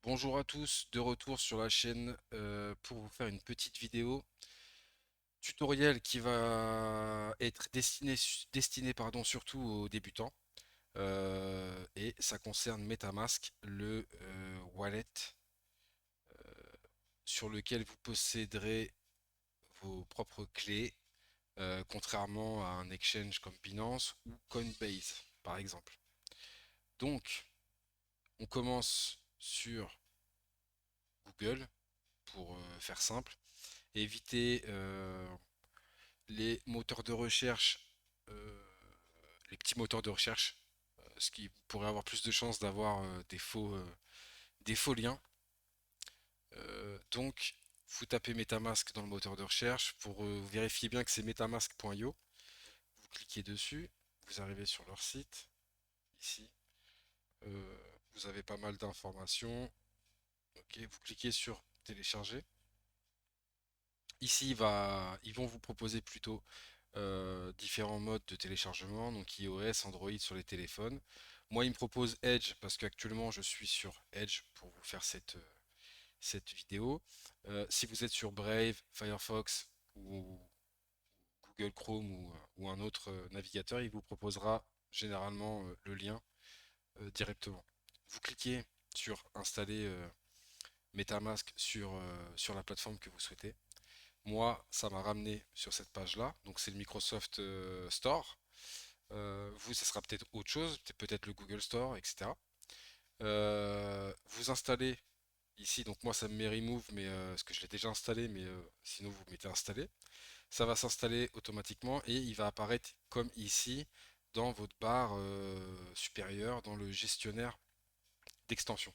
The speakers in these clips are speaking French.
Bonjour à tous, de retour sur la chaîne pour vous faire une petite vidéo tutoriel qui va être destiné pardon, surtout aux débutants. Et ça concerne MetaMask, le wallet sur lequel vous posséderez vos propres clés, contrairement à un exchange comme Binance ou Coinbase par exemple. Donc, on commence sur Google pour faire simple. Éviter les moteurs de recherche, euh, les petits moteurs de recherche, ce qui pourrait avoir plus de chances d'avoir des faux liens. Donc, vous tapez MetaMask dans le moteur de recherche pour vérifier bien que c'est metamask.io. Vous cliquez dessus, vous arrivez sur leur site, ici. Euh, vous avez pas mal d'informations. Ok, vous cliquez sur télécharger. Ici, ils vont vous proposer plutôt différents modes de téléchargement, donc iOS, Android sur les téléphones. Moi, il me propose Edge parce qu'actuellement je suis sur Edge pour vous faire cette vidéo. Si vous êtes sur Brave, Firefox ou Google Chrome ou un autre navigateur, il vous proposera généralement le lien directement. Vous cliquez sur installer MetaMask sur la plateforme que vous souhaitez. Moi, ça m'a ramené sur cette page-là. Donc c'est le Microsoft Store. Vous, ça sera peut-être autre chose, peut-être le Google Store, etc. Vous installez ici, donc moi ça me met Remove, mais parce que je l'ai déjà installé, mais sinon vous mettez installé. Ça va s'installer automatiquement et il va apparaître comme ici dans votre barre supérieure, dans le gestionnaire d'extension.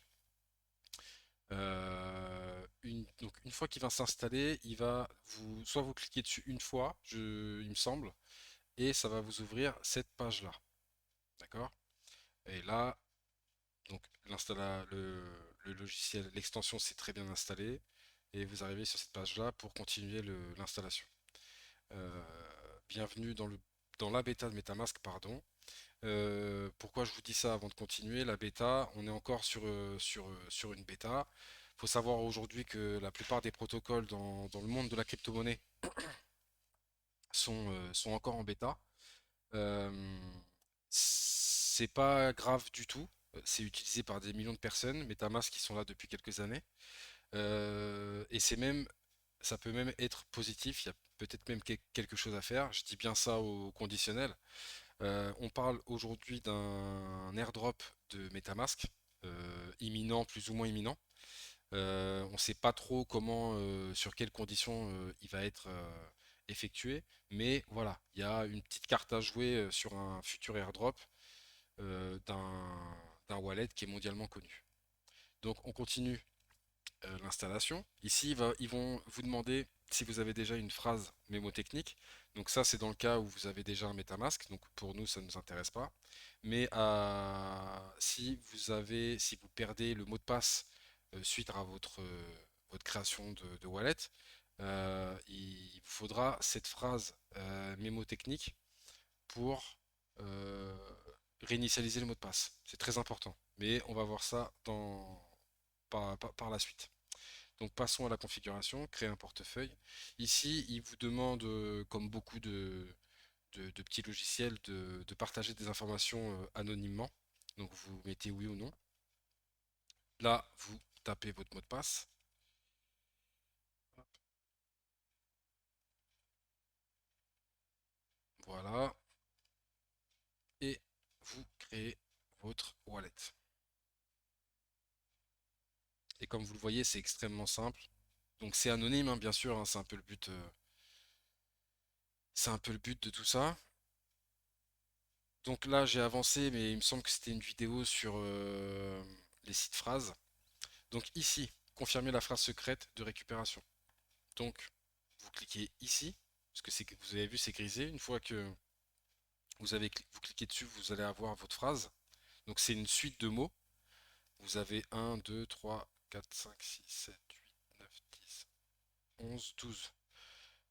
Donc une fois qu'il va s'installer, soit vous cliquez dessus une fois, il me semble, et ça va vous ouvrir cette page-là. D'accord? Et là, donc le logiciel, l'extension s'est très bien installée et vous arrivez sur cette page-là pour continuer l'installation. Euh, Bienvenue dans la bêta de MetaMask, pardon. Pourquoi je vous dis ça avant de continuer? La bêta, on est encore sur une bêta. Il faut savoir aujourd'hui que la plupart des protocoles dans le monde de la crypto-monnaie sont encore en bêta. Euh, c'est pas grave du tout. C'est utilisé par des millions de personnes, MetaMask qui sont là depuis quelques années. Et ça peut même être positif. Il y a peut-être même quelque chose à faire. Je dis bien ça au conditionnel. On parle aujourd'hui d'un airdrop de MetaMask, imminent, plus ou moins imminent. On ne sait pas trop sur quelles conditions il va être effectué, mais voilà, il y a une petite carte à jouer sur un futur airdrop d'un wallet qui est mondialement connu. Donc on continue l'installation. Ici, ils vont vous demander si vous avez déjà une phrase mémotechnique. Donc ça, c'est dans le cas où vous avez déjà un MetaMask. Donc pour nous, ça ne nous intéresse pas. Mais si vous perdez le mot de passe suite à votre création de wallet, il vous faudra cette phrase mémotechnique pour euh, réinitialiser le mot de passe. C'est très important. Mais on va voir ça par la suite. Donc passons à la configuration, créer un portefeuille. Ici, il vous demande, comme beaucoup de petits logiciels, de partager des informations anonymement. Donc vous mettez oui ou non. Là, vous tapez votre mot de passe. Voilà. Et vous créez votre wallet. Et comme vous le voyez, c'est extrêmement simple. Donc c'est anonyme, hein, bien sûr, hein, c'est un peu le but de tout ça. Donc là, j'ai avancé, mais il me semble que c'était une vidéo sur les sites phrases. Donc ici, confirmer la phrase secrète de récupération. Donc, vous cliquez ici, parce que vous avez vu, c'est grisé. Une fois que vous cliquez dessus, vous allez avoir votre phrase. Donc c'est une suite de mots. Vous avez 1, 2, 3, 4, 5, 6, 7, 8, 9, 10, 11, 12.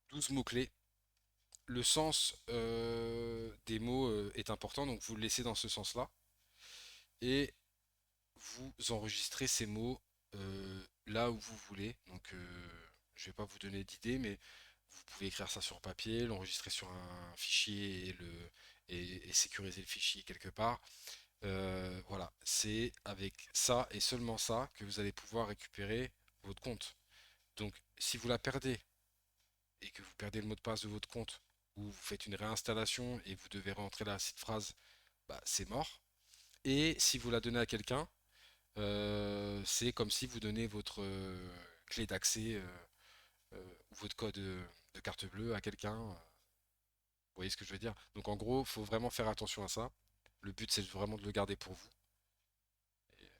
12 mots-clés. Le sens des mots est important, donc vous le laissez dans ce sens-là. Et vous enregistrez ces mots là où vous voulez. Donc, je vais pas vous donner d'idées, mais vous pouvez écrire ça sur papier, l'enregistrer sur un fichier et sécuriser le fichier quelque part. Voilà, c'est avec ça et seulement ça que vous allez pouvoir récupérer votre compte. Donc, si vous la perdez et que vous perdez le mot de passe de votre compte, ou vous faites une réinstallation et vous devez rentrer la cette phrase, bah, c'est mort. Et si vous la donnez à quelqu'un, c'est comme si vous donnez votre clé d'accès ou votre code de carte bleue à quelqu'un. Vous voyez ce que je veux dire? Donc en gros, il faut vraiment faire attention à ça. Le but, c'est vraiment de le garder pour vous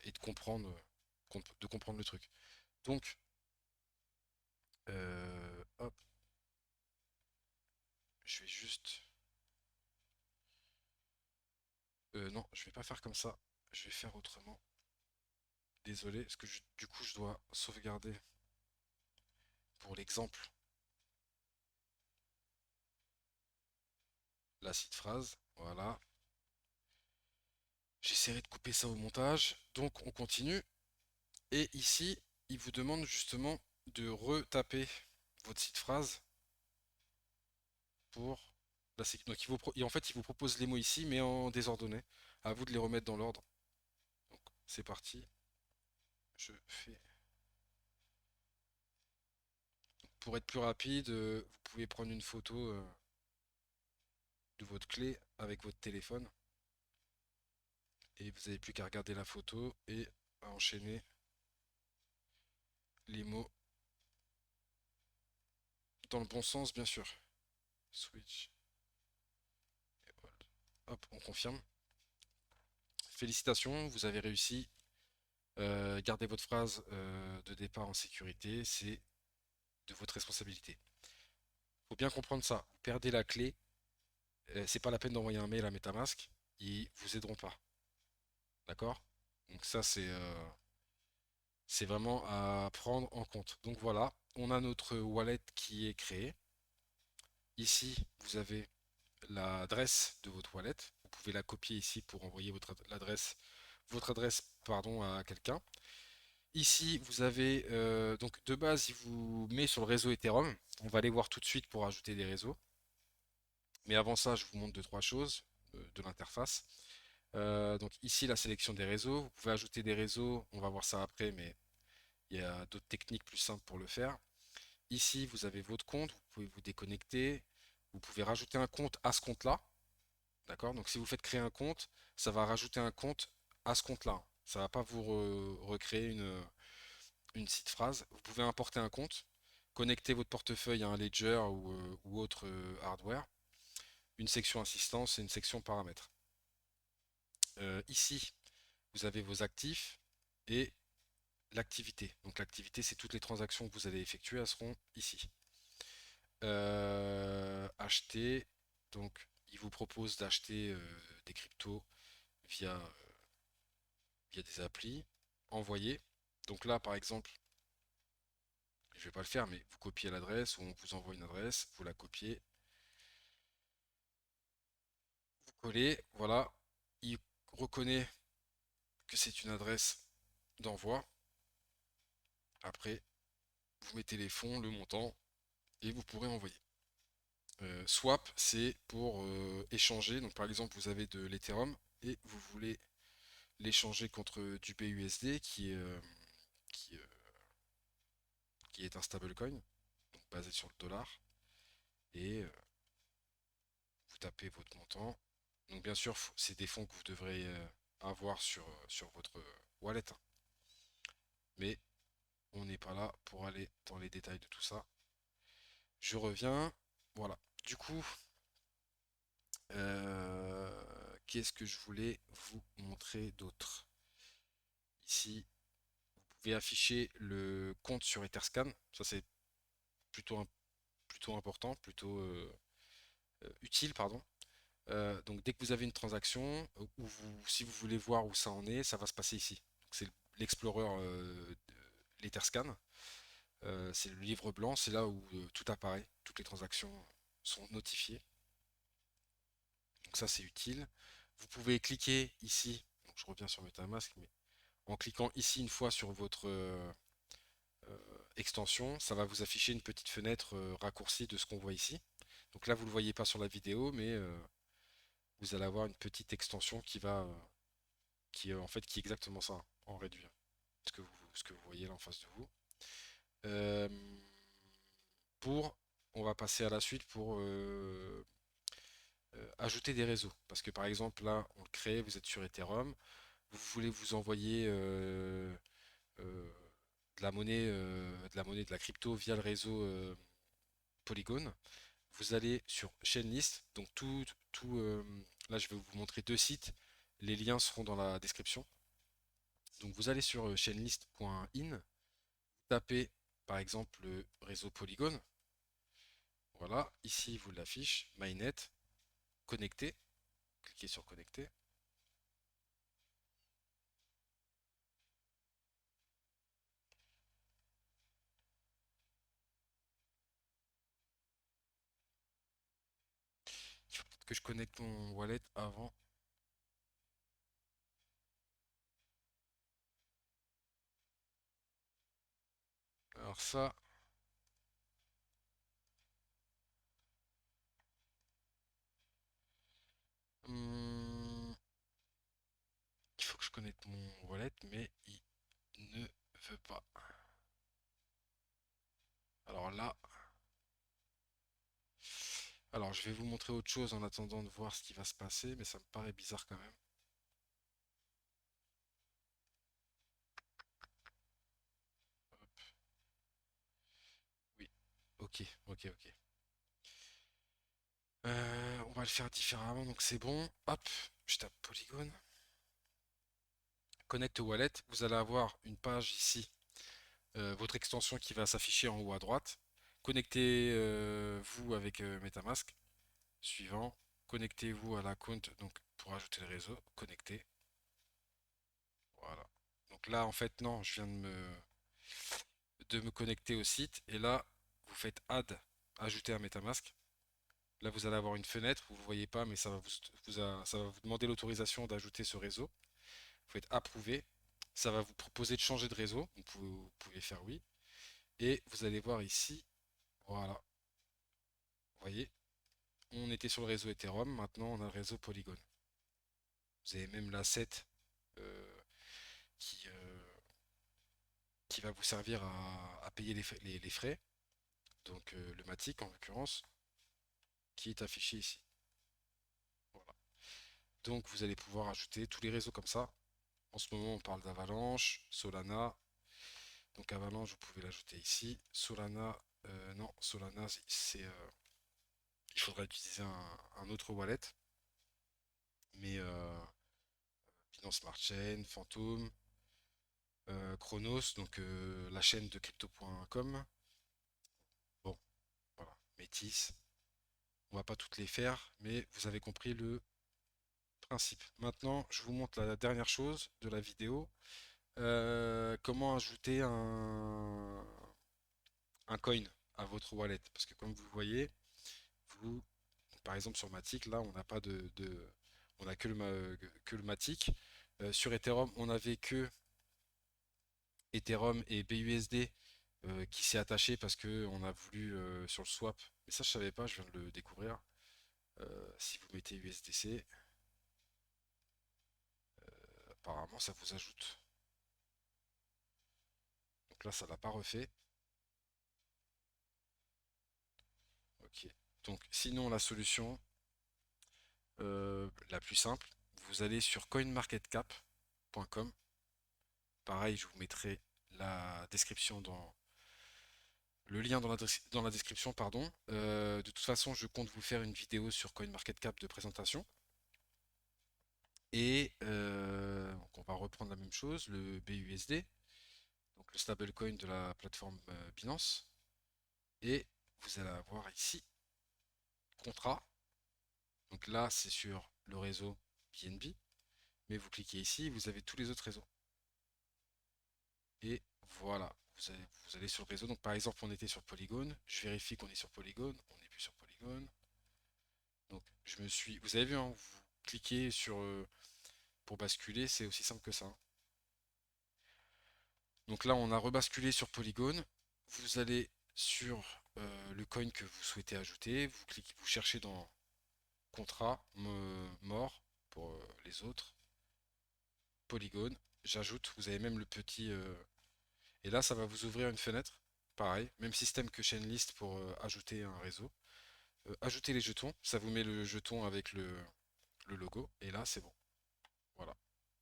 et de comprendre le truc. Donc, hop, je vais juste... non, je vais pas faire comme ça. Je vais faire autrement. Désolé, parce que du coup, je dois sauvegarder pour l'exemple la site phrase. Voilà. J'essaierai de couper ça au montage. Donc, on continue. Et ici, il vous demande justement de retaper votre site phrase pour Donc, en fait, il vous propose les mots ici, mais en désordonné. À vous de les remettre dans l'ordre. Donc, c'est parti. Je fais. Pour être plus rapide, vous pouvez prendre une photo de votre clé avec votre téléphone. Et vous n'avez plus qu'à regarder la photo et à enchaîner les mots dans le bon sens, bien sûr. Switch et hold. Hop, on confirme. Félicitations, vous avez réussi. Gardez votre phrase de départ en sécurité, c'est de votre responsabilité. Faut bien comprendre ça. Vous perdez la clé, c'est pas la peine d'envoyer un mail à MetaMask, ils vous aideront pas. D'accord? Donc ça c'est vraiment à prendre en compte. Donc voilà, on a notre wallet qui est créé. Ici, vous avez l'adresse de votre wallet. Vous pouvez la copier ici pour envoyer votre adresse pardon, à quelqu'un. Ici, vous avez donc de base, il vous met sur le réseau Ethereum. On va aller voir tout de suite pour ajouter des réseaux. Mais avant ça, je vous montre deux, trois choses de l'interface. Donc ici, la sélection des réseaux. Vous pouvez ajouter des réseaux, on va voir ça après, mais il y a d'autres techniques plus simples pour le faire. Ici, vous avez votre compte, vous pouvez vous déconnecter. Vous pouvez rajouter un compte à ce compte-là. D'accord? Donc si vous faites créer un compte, ça va rajouter un compte à ce compte-là. Ça ne va pas vous recréer une site phrase. Vous pouvez importer un compte, connecter votre portefeuille à un ledger ou autre hardware, une section assistance et une section paramètres. Ici, vous avez vos actifs et l'activité. Donc l'activité, c'est toutes les transactions que vous allez effectuer, elles seront ici. Acheter, donc il vous propose d'acheter des cryptos via des applis. Envoyer. Donc là, par exemple, je vais pas le faire, mais vous copiez l'adresse ou on vous envoie une adresse, vous la copiez, vous collez, voilà. Il reconnaît que c'est une adresse d'envoi. Après, vous mettez les fonds, le montant, et vous pourrez envoyer. Swap, c'est pour échanger. Donc par exemple, vous avez de l'Ethereum et vous voulez l'échanger contre du BUSD qui, euh, qui est un stablecoin, donc basé sur le dollar. Et vous tapez votre montant. Donc bien sûr, c'est des fonds que vous devrez avoir sur votre wallet, hein. Mais on n'est pas là pour aller dans les détails de tout ça. Je reviens. Voilà. Du coup, qu'est-ce que je voulais vous montrer d'autre? Ici, vous pouvez afficher le compte sur Etherscan. Ça, c'est plutôt, plutôt important, plutôt utile, pardon. Donc, dès que vous avez une transaction, si vous voulez voir où ça en est, ça va se passer ici. Donc, c'est l'Explorer l'Etherscan. C'est le livre blanc, c'est là où tout apparaît, toutes les transactions sont notifiées. Donc ça c'est utile. Vous pouvez cliquer ici, donc je reviens sur MetaMask, mais En cliquant ici une fois sur votre extension, ça va vous afficher une petite fenêtre raccourcie de ce qu'on voit ici. Donc là, vous ne le voyez pas sur la vidéo, mais vous allez avoir une petite extension en fait, qui est exactement ça, en réduit. Ce que vous voyez là en face de vous. Euh, pour, on va passer à la suite pour ajouter des réseaux. Parce que par exemple, là, on le crée, vous êtes sur Ethereum, vous voulez vous envoyer euh, de la crypto via le réseau Polygon. Vous allez sur Chainlist, donc là je vais vous montrer deux sites, les liens seront dans la description. Donc vous allez sur chainlist.in, tapez par exemple le réseau Polygon, voilà, ici vous l'affiche, Mainnet, connecter, cliquez sur connecter. Il faut peut-être que je connecte mon wallet avant. Alors ça, hum, il faut que je connecte mon wallet, mais il ne veut pas. Alors là, alors je vais vous montrer autre chose en attendant de voir ce qui va se passer, mais ça me paraît bizarre quand même. Oui, ok, ok, ok. On va le faire différemment, donc c'est bon. Hop, je tape Polygon. Connect Wallet. Vous allez avoir une page ici, votre extension qui va s'afficher en haut à droite. Connectez-vous avec MetaMask. Suivant. Connectez-vous à la compte donc pour ajouter le réseau. Connectez. Voilà. Donc là, en fait, non, je viens de me connecter au site. Et là, vous faites Add, ajouter un MetaMask. Là, vous allez avoir une fenêtre, vous ne le voyez pas, mais ça va vous demander l'autorisation d'ajouter ce réseau. Vous faites approuver. Ça va vous proposer de changer de réseau. Vous pouvez faire oui. Et vous allez voir ici, voilà, vous voyez, on était sur le réseau Ethereum, maintenant on a le réseau Polygon. Vous avez même l'asset euh, qui, euh, qui va vous servir à payer les frais, donc le Matic en l'occurrence, qui est affiché ici. Voilà. Donc vous allez pouvoir ajouter tous les réseaux comme ça. En ce moment on parle d'Avalanche, Solana. Donc Avalanche vous pouvez l'ajouter ici. Solana, non, Solana il faudra utiliser un autre wallet. Mais Binance Smart Chain, Phantom, Chronos, donc la chaîne de crypto.com. Bon, voilà, Métis. On va pas toutes les faire, mais vous avez compris le principe. Maintenant, je vous montre la dernière chose de la vidéo. Comment ajouter un coin à votre wallet. Parce que comme vous voyez, vous, par exemple sur Matic, là, on n'a pas on a que le Matic. Sur Ethereum, on n'avait que Ethereum et BUSD qui s'est attaché parce que on a voulu sur le swap. Mais ça, je savais pas, je viens de le découvrir. Si vous mettez USDC, apparemment, ça vous ajoute. Donc là, ça l'a pas refait. Ok. Donc, sinon, la solution la plus simple, vous allez sur coinmarketcap.com. Pareil, je vous mettrai la description le lien dans la description, pardon. De toute façon, je compte vous faire une vidéo sur CoinMarketCap de présentation. Et donc on va reprendre la même chose, le BUSD, donc le stablecoin de la plateforme Binance. Et vous allez avoir ici contrat. Donc là, c'est sur le réseau BNB. Mais vous cliquez ici, vous avez tous les autres réseaux. Et voilà, vous allez sur le réseau. Donc par exemple, on était sur Polygon. Je vérifie qu'on est sur Polygon. On n'est plus sur Polygon. Donc vous avez vu, hein, vous cliquez sur pour basculer, c'est aussi simple que ça. Donc là, on a rebasculé sur Polygon. Vous allez sur le coin que vous souhaitez ajouter. Vous cliquez, vous cherchez dans contrat, mort pour les autres. Polygon, j'ajoute. Vous avez même le petit. Et là, ça va vous ouvrir une fenêtre. Pareil, même système que Chainlist pour ajouter un réseau. Ajouter les jetons, ça vous met le jeton avec le logo. Et là, c'est bon. Voilà.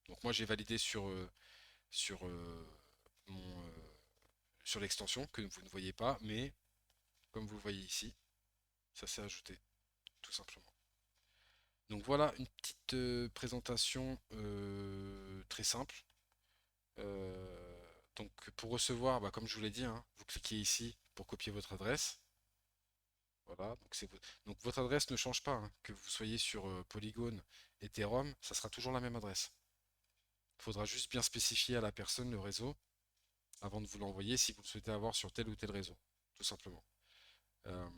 Donc moi, j'ai validé sur mon sur l'extension que vous ne voyez pas, mais comme vous le voyez ici, ça s'est ajouté, tout simplement. Donc voilà une petite présentation très simple. Donc pour recevoir, bah, comme je vous l'ai dit, hein, vous cliquez ici pour copier votre adresse. Voilà, donc votre adresse ne change pas, hein, que vous soyez sur Polygon, Ethereum, ça sera toujours la même adresse. Il faudra juste bien spécifier à la personne le réseau avant de vous l'envoyer si vous le souhaitez avoir sur tel ou tel réseau, tout simplement. Euh,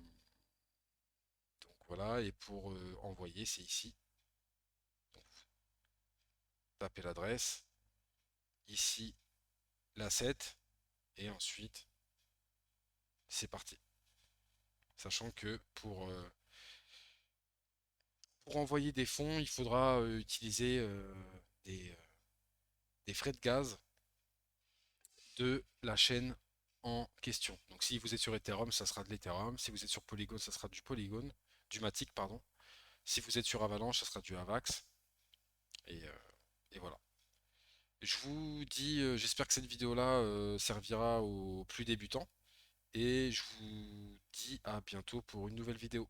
donc voilà, et pour envoyer, c'est ici. Donc, vous tapez l'adresse, ici l'asset, et ensuite c'est parti. Sachant que pour envoyer des fonds, il faudra utiliser des, euh, des frais de gaz de la chaîne en question. Donc si vous êtes sur Ethereum, ça sera de l'Ethereum. Si vous êtes sur Polygon, ça sera du Polygon, du Matic, pardon. Si vous êtes sur Avalanche, ça sera du Avax. Et, euh, et voilà. Je vous dis, j'espère que cette vidéo-là servira aux plus débutants. Et je vous dis à bientôt pour une nouvelle vidéo.